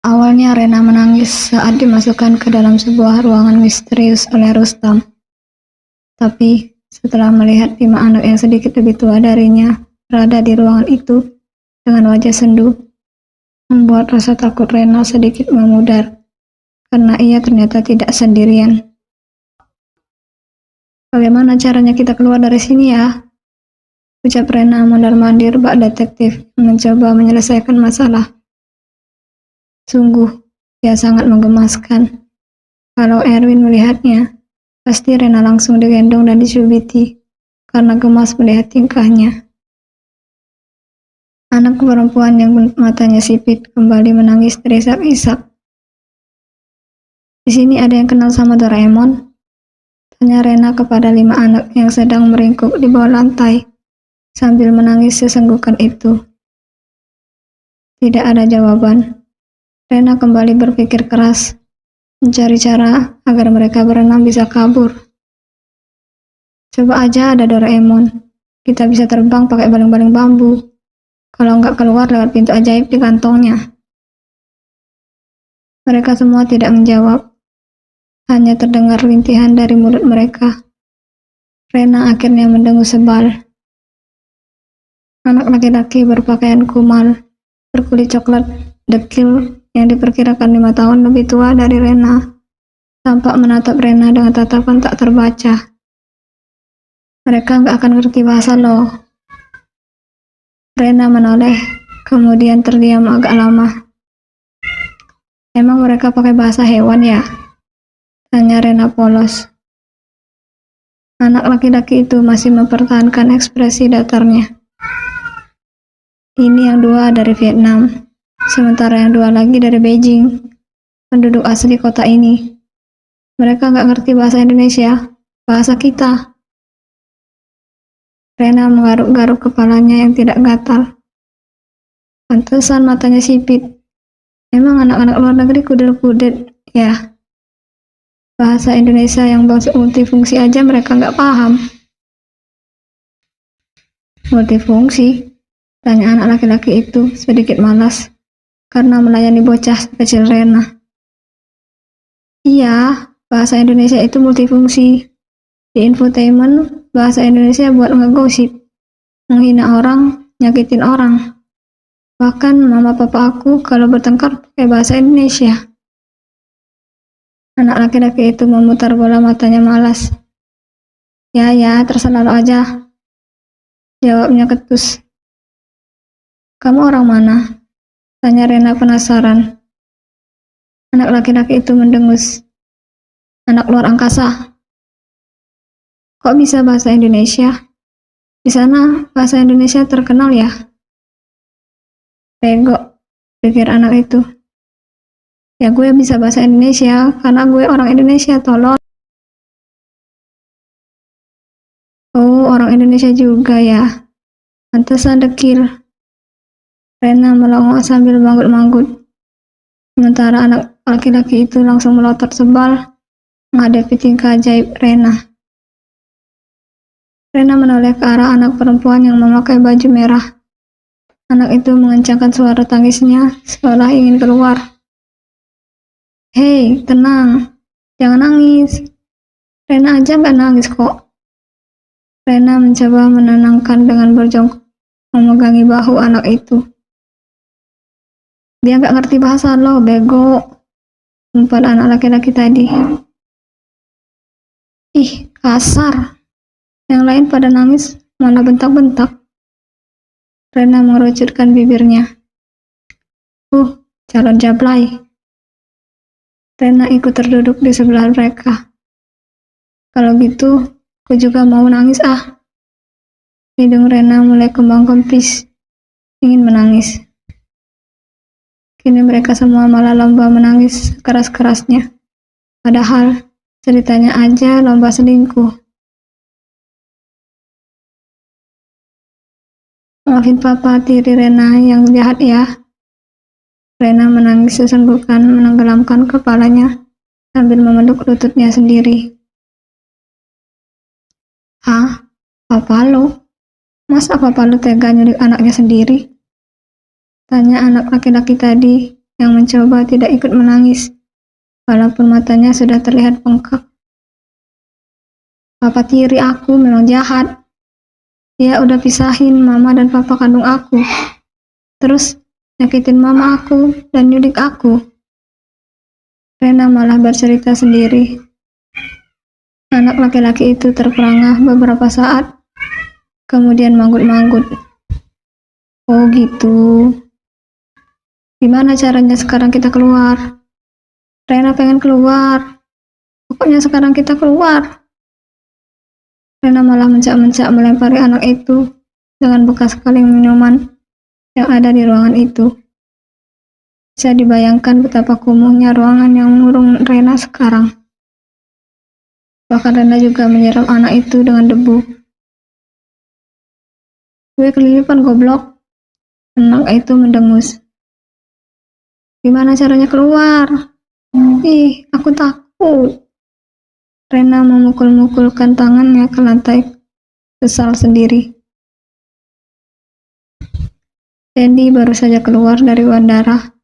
Awalnya Rena menangis saat dimasukkan ke dalam sebuah ruangan misterius oleh Rustam. Tapi setelah melihat 5 anak yang sedikit lebih tua darinya berada di ruangan itu dengan wajah sendu, membuat rasa takut Rena sedikit memudar karena ia ternyata tidak sendirian. "Bagaimana caranya kita keluar dari sini ya?" ucap Rena mondar-mandir bak detektif yang mencoba menyelesaikan masalah. Sungguh, ia sangat menggemaskan. Kalau Erwin melihatnya, pasti Rena langsung digendong dan dicubiti karena gemas melihat tingkahnya. Anak perempuan yang matanya sipit kembali menangis terisak-isak. "Di sini ada yang kenal sama Doraemon?" tanya Rena kepada 5 anak yang sedang meringkuk di bawah lantai sambil menangis sesenggukan itu. Tidak ada jawaban. Rena kembali berpikir keras, mencari cara agar mereka berenang bisa kabur. "Coba aja ada Doraemon, kita bisa terbang pakai baling-baling bambu. Kalau nggak keluar lewat pintu ajaib di kantongnya." Mereka semua tidak menjawab, hanya terdengar rintihan dari mulut mereka. Rena akhirnya mendengus sebal. Anak laki-laki berpakaian kumal, berkulit coklat dekil yang diperkirakan 5 tahun lebih tua dari Rena, tampak menatap Rena dengan tatapan tak terbaca. "Mereka nggak akan ngerti bahasa lo." Rena menoleh, kemudian terdiam agak lama. "Emang mereka pakai bahasa hewan ya?" tanya Rena polos. Anak laki-laki itu masih mempertahankan ekspresi datarnya. "Ini yang 2 dari Vietnam, sementara yang 2 lagi dari Beijing, penduduk asli kota ini. Mereka nggak ngerti bahasa Indonesia, bahasa kita." Rena menggaruk-garuk kepalanya yang tidak gatal. Pantesan matanya sipit. Emang anak-anak luar negeri kudel-kudet ya? Bahasa Indonesia yang multifungsi aja mereka nggak paham. "Multifungsi?" tanya anak laki-laki itu sedikit malas karena melayani bocah kecil Rena. "Iya, bahasa Indonesia itu multifungsi. Di infotainment, bahasa Indonesia buat ngegosip, menghina orang, nyakitin orang. Bahkan mama papa aku kalau bertengkar pakai bahasa Indonesia." Anak laki-laki itu memutar bola matanya malas. Ya, terserah lo aja," jawabnya ketus. "Kamu orang mana?" tanya Rena penasaran. Anak laki-laki itu mendengus. "Anak luar angkasa." "Kok bisa bahasa Indonesia? Di sana bahasa Indonesia terkenal ya?" "Bego," pikir anak itu. "Ya gue bisa bahasa Indonesia karena gue orang Indonesia, tolol." "Oh, orang Indonesia juga ya. Pantesan dekil." Rena melongo sambil manggut-manggut. Sementara anak laki-laki itu langsung melotot sebal menghadapi tingkah ajaib Rena. Rena menoleh ke arah anak perempuan yang memakai baju merah. Anak itu mengencangkan suara tangisnya seolah ingin keluar. "Hei, tenang. Jangan nangis. Rena aja nggak nangis kok." Rena mencoba menenangkan dengan berjongkok memegangi bahu anak itu. "Dia nggak ngerti bahasa lo, bego," umpat anak laki-laki tadi. "Ih, kasar." Yang lain pada nangis malah bentak-bentak. Rena mengerucutkan bibirnya. Calon jablay." Rena ikut terduduk di sebelah mereka. "Kalau gitu, aku juga mau nangis ah." Hidung Rena mulai kembang kempis, ingin menangis. Kini mereka semua malah lomba menangis keras-kerasnya. Padahal ceritanya aja lomba selingkuh. "Maafin papa tiri Rena yang jahat ya." Rena menangis sesenggukan menenggelamkan kepalanya sambil memeluk lututnya sendiri. "Hah? Papa lo? Masa papa lo tega nyulik anaknya sendiri?" tanya anak laki-laki tadi yang mencoba tidak ikut menangis, walaupun matanya sudah terlihat bengkak. Papa tiri aku memang jahat. Dia udah pisahin mama dan papa kandung aku. Terus nyakitin mama aku dan nyulik aku. Rena malah bercerita sendiri. Anak laki-laki itu terperangah beberapa saat, kemudian manggut-manggut. Oh gitu. Gimana caranya sekarang kita keluar? Rena pengen keluar. Pokoknya sekarang kita keluar. Rena malah mencak-mencak melempari anak itu dengan bekas kaleng minuman yang ada di ruangan itu. Bisa dibayangkan betapa kumuhnya ruangan yang mengurung Rena sekarang. Bahkan Rena juga menyiram anak itu dengan debu. Gue kelilipan goblok. Anak itu mendengus. Gimana caranya keluar? Ih, aku takut. Rena memukul-mukulkan tangannya ke lantai, kesal sendiri. Dendi baru saja keluar dari bandara.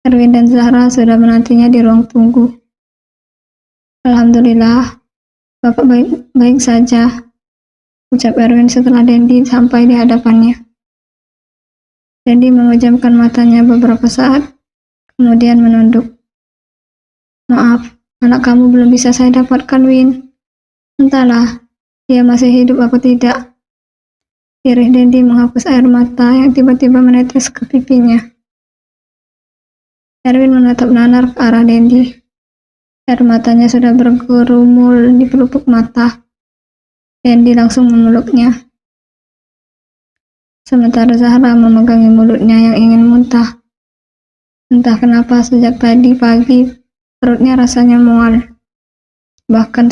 Erwin dan Zahra sudah menantinya di ruang tunggu. Alhamdulillah, Bapak baik saja, ucap Erwin setelah Dendi sampai di hadapannya. Dendi memejamkan matanya beberapa saat, kemudian menunduk. Maaf, anak kamu belum bisa saya dapatkan, Win. Entahlah, dia masih hidup atau tidak. Irih Dendi menghapus air mata yang tiba-tiba menetes ke pipinya. Erwin menatap nanar ke arah Dendi. Air matanya sudah bergerumul di pelupuk mata. Dendi langsung memeluknya. Sementara Zahra memegangi mulutnya yang ingin muntah. Entah kenapa sejak tadi pagi perutnya rasanya mual. Bahkan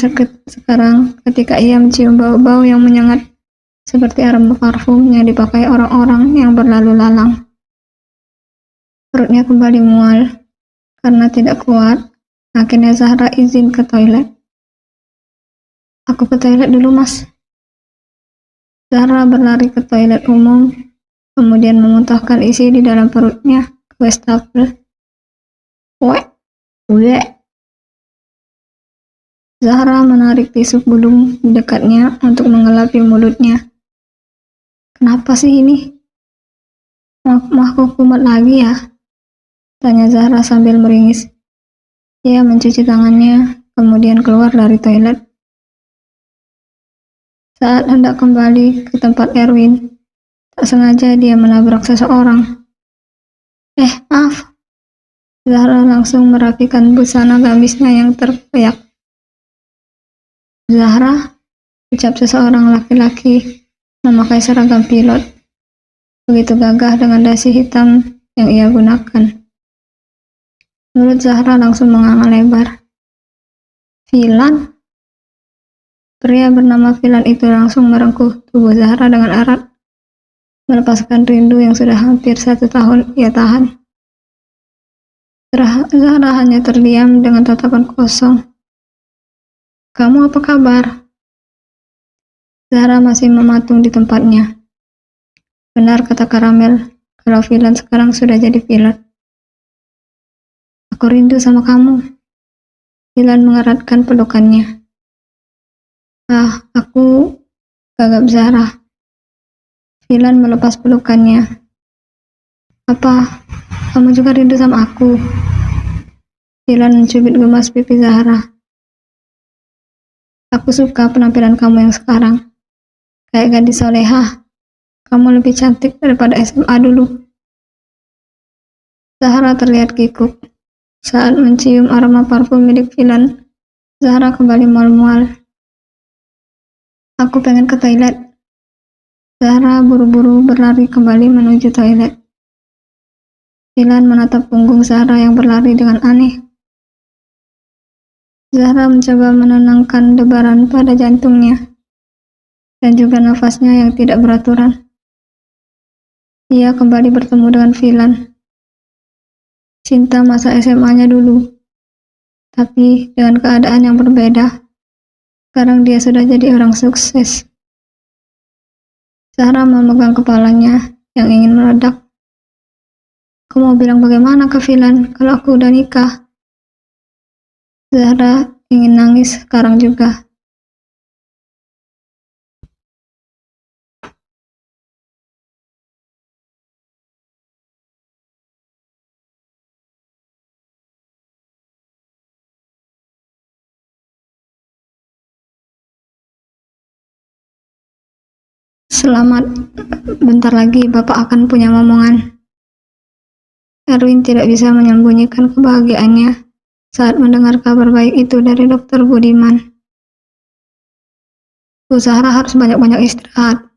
sekarang ketika ia mencium bau-bau yang menyengat seperti aroma parfum yang dipakai orang-orang yang berlalu lalang. Perutnya kembali mual karena tidak kuat. Akhirnya Zahra izin ke toilet. Aku ke toilet dulu, Mas. Zahra berlari ke toilet umum, kemudian memuntahkan isi di dalam perutnya ke wastafel. Wek. Zahra menarik tisu bulung di dekatnya untuk mengelapi mulutnya. Kenapa sih ini? Mau aku kumat lagi ya? Tanya Zahra sambil meringis. Ia mencuci tangannya, kemudian keluar dari toilet. Saat hendak kembali ke tempat Erwin, tak sengaja dia menabrak seseorang. Maaf. Zahra langsung merapikan busana gamisnya yang terkoyak. Zahra, ucap seseorang laki-laki memakai seragam pilot, begitu gagah dengan dasi hitam yang ia gunakan. Mulut Zahra langsung menganga lebar. Filan? Pria bernama Filan itu langsung merengkuh tubuh Zahra dengan erat, melepaskan rindu yang sudah hampir 1 tahun ia tahan. Zahra hanya terdiam dengan tatapan kosong. Kamu apa kabar? Zahra masih mematung di tempatnya. Benar kata Karamel, kalau Filan sekarang sudah jadi pilot. Aku rindu sama kamu. Filan mengeratkan pelukannya. Aku gagap Zahra. Filan melepas pelukannya. Apa, kamu juga rindu sama aku? Filan mencubit gemas pipi Zahra. Aku suka penampilan kamu yang sekarang. Kayak gadis solehah. Kamu lebih cantik daripada SMA dulu. Zahra terlihat kikuk. Saat mencium aroma parfum milik Filan, Zahra kembali mual-mual. Aku pengen ke toilet. Zahra buru-buru berlari kembali menuju toilet. Filan menatap punggung Zahra yang berlari dengan aneh. Zahra mencoba menenangkan debaran pada jantungnya dan juga nafasnya yang tidak beraturan. Ia kembali bertemu dengan Filan. Cinta masa SMA-nya dulu, tapi dengan keadaan yang berbeda. Sekarang dia sudah jadi orang sukses. Zahra memegang kepalanya yang ingin meledak. Aku mau bilang bagaimana ke Filan kalau aku udah nikah. Zahra ingin nangis sekarang juga. Selamat, bentar lagi Bapak akan punya momongan. Erwin tidak bisa menyembunyikan kebahagiaannya saat mendengar kabar baik itu dari Dokter Budiman. Bu Zahra harus banyak-banyak istirahat.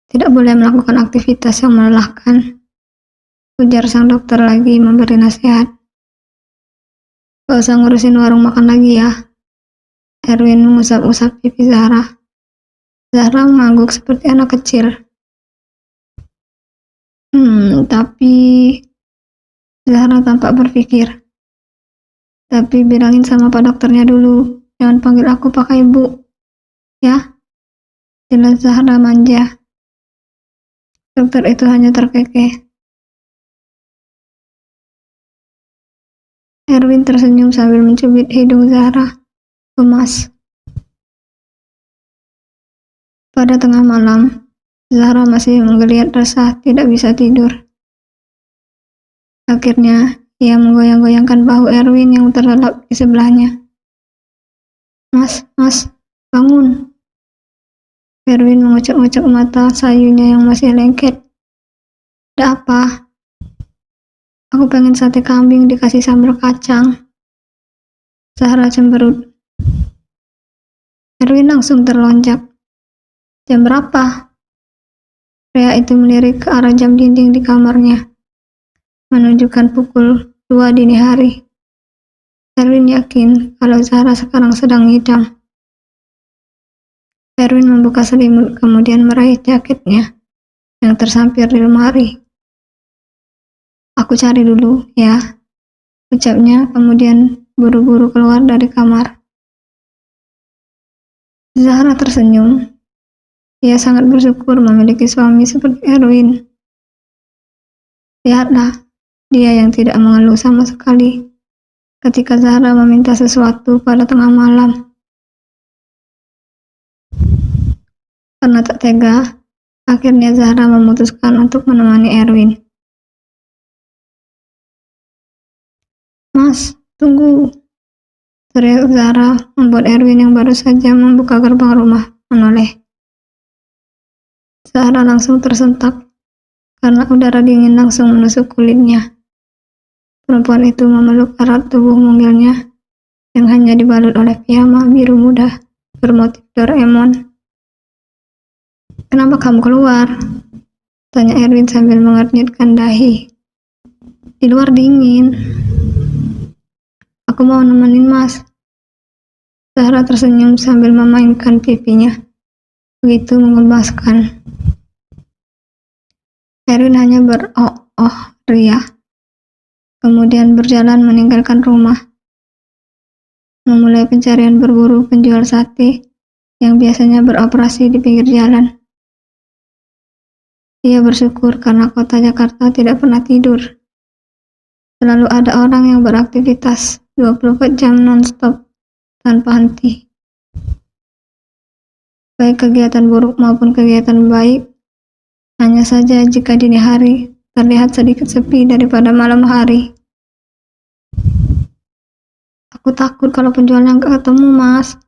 Tidak boleh melakukan aktivitas yang melelahkan. Ujar sang dokter lagi memberi nasihat. Gak usah ngurusin warung makan lagi ya. Erwin mengusap-usap pipi Zahra. Zahra mengangguk seperti anak kecil. Tapi Zahra tampak berpikir. Tapi bilangin sama Pak dokternya dulu. Jangan panggil aku pakai Bu. Ya, jelas Zahra manja. Dokter itu hanya terkekeh. Erwin tersenyum sambil mencubit hidung Zahra. Gemas. Pada tengah malam, Zahra masih menggeliat resah, tidak bisa tidur. Akhirnya, ia menggoyang-goyangkan bahu Erwin yang terlelap di sebelahnya. Mas, bangun. Erwin mengucek-ngucek mata sayunya yang masih lengket. Ada apa? Aku pengen sate kambing dikasih sambal kacang. Zahra cemberut. Erwin langsung terlonjak. Jam berapa? Pria itu melirik ke arah jam dinding di kamarnya, menunjukkan pukul 2 dini hari. Erwin yakin kalau Zahra sekarang sedang ngidam. Erwin membuka selimut kemudian meraih jaketnya yang tersampir di lemari. Aku cari dulu, ya, ucapnya kemudian buru-buru keluar dari kamar. Zahra tersenyum. Ia sangat bersyukur memiliki suami seperti Erwin. Lihatlah, dia yang tidak mengeluh sama sekali ketika Zahra meminta sesuatu pada tengah malam. Karena tak tega, akhirnya Zahra memutuskan untuk menemani Erwin. Mas, tunggu. Teriak Zahra membuat Erwin yang baru saja membuka gerbang rumah menoleh. Zahra langsung tersentak karena udara dingin langsung menusuk kulitnya. Perempuan itu memeluk erat tubuh mungilnya yang hanya dibalut oleh piyama biru muda bermotif Doraemon. Kenapa kamu keluar? Tanya Erwin sambil mengernyitkan dahi. Di luar dingin. Aku mau nemenin mas. Zahra tersenyum sambil memainkan pipinya. Begitu mengemaskan. Erwin hanya ber-oh ria. Kemudian berjalan meninggalkan rumah. Memulai pencarian berburu penjual sate yang biasanya beroperasi di pinggir jalan. Ia bersyukur karena kota Jakarta tidak pernah tidur. Selalu ada orang yang beraktivitas 24 jam non-stop tanpa henti. Baik kegiatan buruk maupun kegiatan baik. Hanya saja jika dini hari terlihat sedikit sepi daripada malam hari. Aku takut kalau penjualnya nggak ketemu, mas.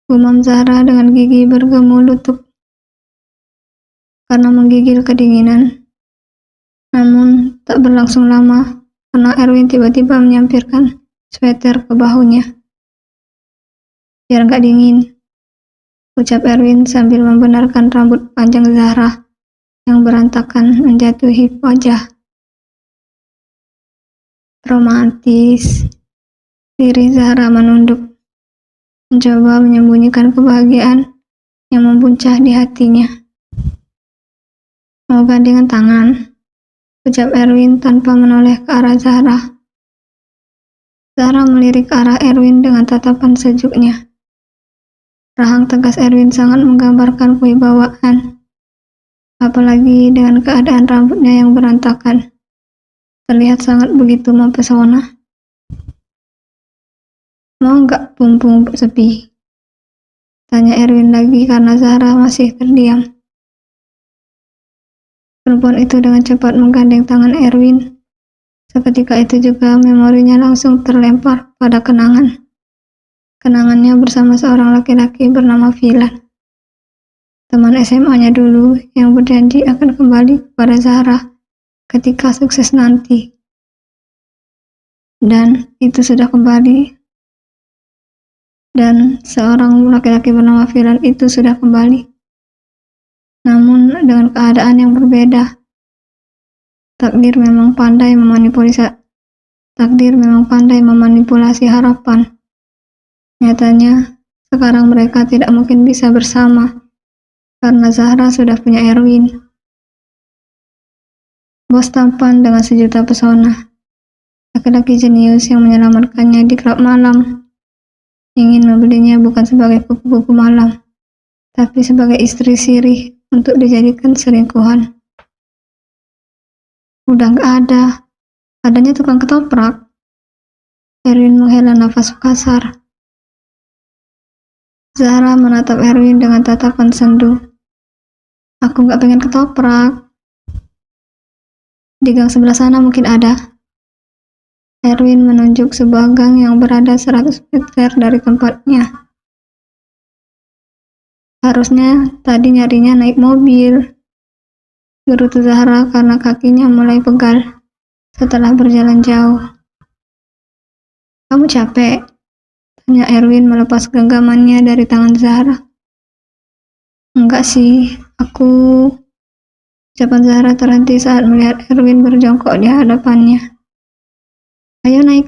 Gumam Zahra dengan gigi bergemurutuk karena menggigil kedinginan. Namun tak berlangsung lama karena Erwin tiba-tiba menyampirkan sweater ke bahunya. Biar nggak dingin, ucap Erwin sambil membenarkan rambut panjang Zahra yang berantakan menjatuhi wajah. Romantis. Diri Zahra menunduk, mencoba menyembunyikan kebahagiaan yang membuncah di hatinya. Mau gandengan tangan, ucap Erwin tanpa menoleh ke arah Zahra. Zahra melirik ke arah Erwin dengan tatapan sejuknya. Rahang tegas Erwin sangat menggambarkan kewibawaan. Apalagi dengan keadaan rambutnya yang berantakan. terlihat sangat begitu mempesona. Mau nggak pumpung sepi? Tanya Erwin lagi karena Zahra masih terdiam. Perempuan itu dengan cepat menggandeng tangan Erwin. Seketika itu juga memorinya langsung terlempar pada kenangan. Kenangannya bersama seorang laki-laki bernama Filan. Teman SMA-nya dulu yang berjanji akan kembali kepada Zahra ketika sukses nanti. Dan itu sudah kembali. Dan seorang laki-laki bernama Filan itu sudah kembali. Namun dengan keadaan yang berbeda. Takdir memang pandai memanipulasi harapan. Nyatanya, sekarang mereka tidak mungkin bisa bersama karena Zahra sudah punya Erwin. Bos tampan dengan sejuta pesona. Laki-laki jenius yang menyelamatkannya di klub malam. Ingin membelinya bukan sebagai kupu-kupu malam, tapi sebagai istri sirih untuk dijadikan selingkuhan. Udah nggak ada, adanya tukang ketoprak. Erwin menghela nafas kasar. Zahra menatap Erwin dengan tatapan sendu. Aku nggak pengen ketoprak. Di gang sebelah sana mungkin ada. Erwin menunjuk sebuah gang yang berada 100 meter dari tempatnya. Harusnya tadi nyarinya naik mobil. Gerutu Zahra karena kakinya mulai pegal setelah berjalan jauh. Kamu capek? Tanya Erwin melepas genggamannya dari tangan Zahra. Enggak sih, ucapan Zahra terhenti saat melihat Erwin berjongkok di hadapannya. Ayo naik.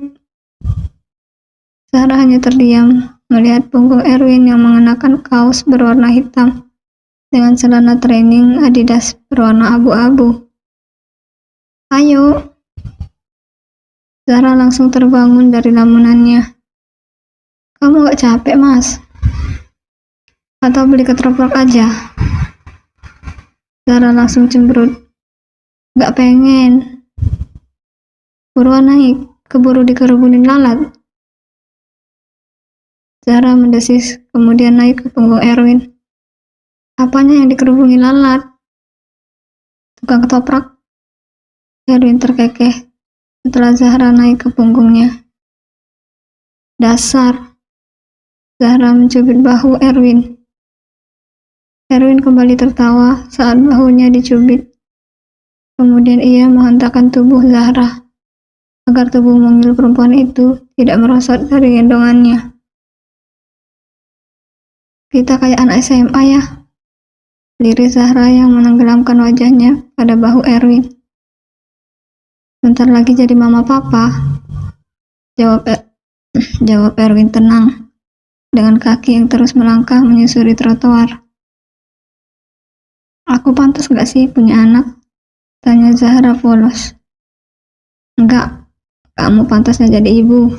Zahra hanya terdiam melihat punggung Erwin yang mengenakan kaos berwarna hitam dengan celana training Adidas berwarna abu-abu. Ayo. Zahra langsung terbangun dari lamunannya. Kamu gak capek, Mas? Atau beli ketoprak aja? Zahra langsung cemberut. Gak pengen. Buruan naik, keburu dikerubunin lalat. Zahra mendesis, kemudian naik ke punggung Erwin. Apanya yang dikerubungi lalat? Tukang ketoprak? Erwin terkekeh setelah Zahra naik ke punggungnya. Dasar. Zahra mencubit bahu Erwin. Erwin kembali tertawa saat bahunya dicubit. Kemudian ia menghentakkan tubuh Zahra agar tubuh mungil perempuan itu tidak merosot dari gendongannya. Kita kayak anak SMA ya, lirik Zahra yang menenggelamkan wajahnya pada bahu Erwin. Bentar lagi jadi mama papa, jawab Erwin tenang, dengan kaki yang terus melangkah menyusuri trotoar. Aku pantas gak sih punya anak? Tanya Zahra polos. Enggak, kamu pantasnya jadi ibu.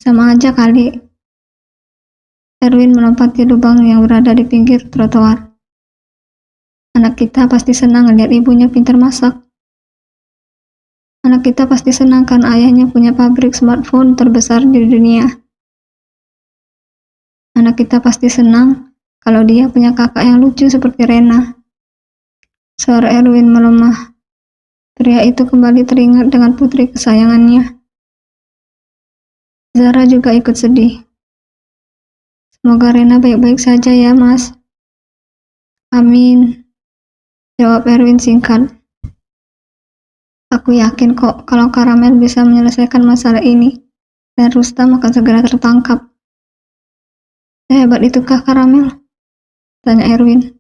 Sama aja kali. Erwin melompati lubang yang berada di pinggir trotoar. Anak kita pasti senang ngeliat ibunya pintar masak. Anak kita pasti senang karena ayahnya punya pabrik smartphone terbesar di dunia. Anak kita pasti senang kalau dia punya kakak yang lucu seperti Rena. Suara Erwin melemah. Pria itu kembali teringat dengan putri kesayangannya. Zahra juga ikut sedih. Semoga Rena baik-baik saja ya, Mas. Amin. Jawab Erwin singkat. Aku yakin kok kalau Karamel bisa menyelesaikan masalah ini dan Rustam akan segera tertangkap. Sehebat itukah Karamel? Tanya Erwin.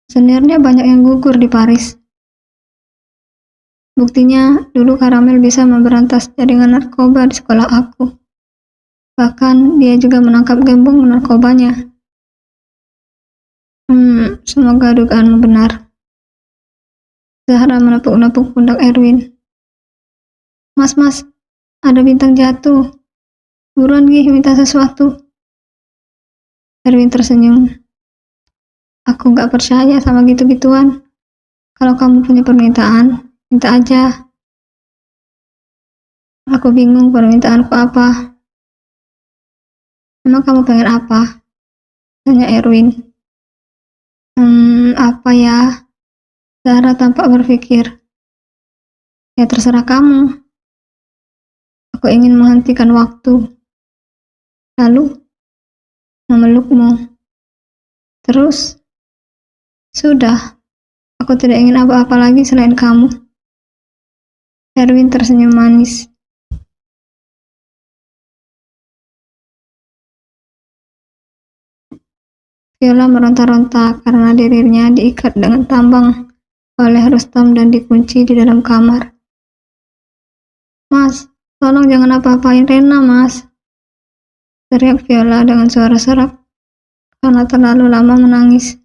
Seniornya banyak yang gugur di Paris. Buktinya dulu Karamel bisa memberantas jaringan narkoba di sekolah aku. Bahkan dia juga menangkap gembong narkobanya. Semoga dugaanmu benar. Zahra menepuk-nepuk pundak Erwin. Mas, ada bintang jatuh. Buruan gih minta sesuatu. Erwin tersenyum. Aku gak percaya sama gitu-gituan. Kalau kamu punya permintaan, Minta aja. Aku bingung permintaanku apa. Emang kamu pengen apa? Tanya Erwin. Apa ya? Zahra tampak berpikir. Ya terserah kamu. Aku ingin menghentikan waktu. Lalu memelukmu. Terus, sudah. Aku tidak ingin apa-apa lagi selain kamu. Erwin tersenyum manis. Viola meronta-ronta karena dirinya diikat dengan tambang oleh Rustam dan dikunci di dalam kamar. Mas, tolong jangan apa-apain Rena, Mas. Teriak Viola dengan suara serak karena terlalu lama menangis.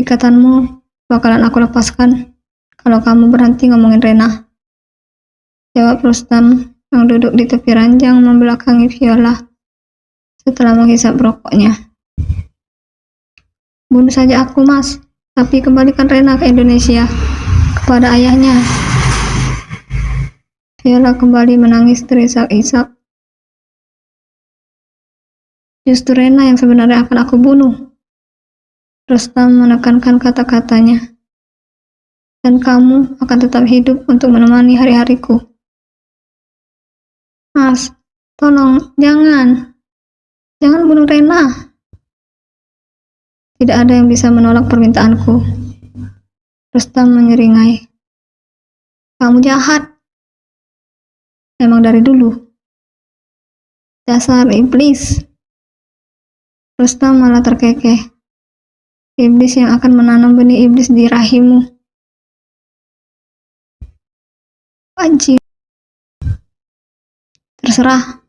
Ikatanmu bakalan aku lepaskan kalau kamu berhenti ngomongin Rena. Jawab Rustam yang duduk di tepi ranjang membelakangi Viola setelah menghisap rokoknya. Bunuh saja aku, Mas, tapi kembalikan Rena ke Indonesia, kepada ayahnya. Viola kembali menangis terisak-isak. Justru Rena yang sebenarnya akan aku bunuh. Rustam menekankan kata-katanya. Dan kamu akan tetap hidup untuk menemani hari-hariku. Mas, tolong, jangan. Jangan bunuh Rena. Tidak ada yang bisa menolak permintaanku. Rustam menyeringai. Kamu jahat. Memang dari dulu. Dasar iblis. Rustam malah terkekeh. Iblis yang akan menanam benih iblis di rahimmu. Anjing. Terserah.